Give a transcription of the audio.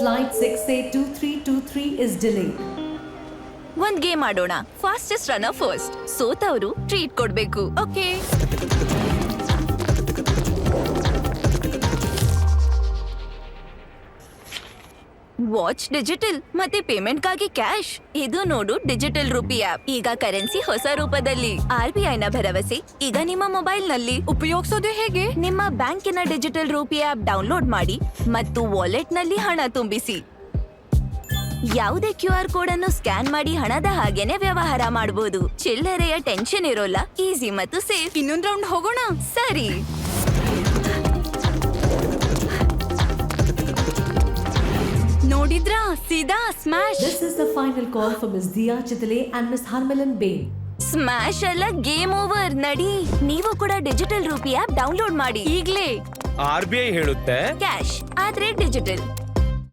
Flight 682323 is delayed. ಒಂದ್ game ಆಡೋಣ. Fastest runner first. ಸೋತವರು ಟ್ರೀಟ್ ಕೊಡ್ಬೇಕು. ಓಕೆ. ವಾಚ್ ಡಿಜಿಟಲ್ ಮತ್ತೆ ಪೇಮೆಂಟ್ಗಾಗಿ ಕ್ಯಾಶ್. ಇದು ನೋಡು ಡಿಜಿಟಲ್ ರೂಪಿ ಆಪ್. ಈಗ ಕರೆನ್ಸಿ ಹೊಸ ರೂಪದಲ್ಲಿ. RBI ನ ಭರವಸೆ ಈಗ ನಿಮ್ಮ ಮೊಬೈಲ್ ನಲ್ಲಿ. ಉಪಯೋಗಿಸೋದು ಹೇಗೆ? ನಿಮ್ಮ ಬ್ಯಾಂಕಿನ ಡಿಜಿಟಲ್ ರೂಪಿ ಆಪ್ ಡೌನ್ಲೋಡ್ ಮಾಡಿ ಮತ್ತು ವಾಲೆಟ್ ನಲ್ಲಿ ಹಣ ತುಂಬಿಸಿ. ಯಾವುದೇ QR ಕೋಡ್ ಅನ್ನು ಸ್ಕ್ಯಾನ್ ಮಾಡಿ ಹಣದ ಹಾಗೇನೆ ವ್ಯವಹಾರ ಮಾಡಬಹುದು. ಚಿಲ್ಲರೆಯ ಟೆನ್ಷನ್ ಇರೋಲ್ಲ. ಈಸಿ ಮತ್ತು ಸೇಫ್. ಇನ್ನೊಂದ್ ರೌಂಡ್ ಹೋಗೋಣ. ಸರಿ. ನೋಡಿದ್ರಾ, ಸೀದಾ smash. This is the final call for Miss Diya Chitale and Miss Harmilan Bain. Smash ಅಲ್ಲ, ಗೇಮ್ ಓವರ್. ನಡಿ, ನೀವು ಕೂಡ ಡಿಜಿಟಲ್ ರೂಪಿ ಆಪ್ ಡೌನ್ಲೋಡ್ ಮಾಡಿ ಈಗ್ಲೇ. RBI ಹೇಳುತ್ತೆ ಕ್ಯಾಶ್ ಆದ್ರೆ ಡಿಜಿಟಲ್.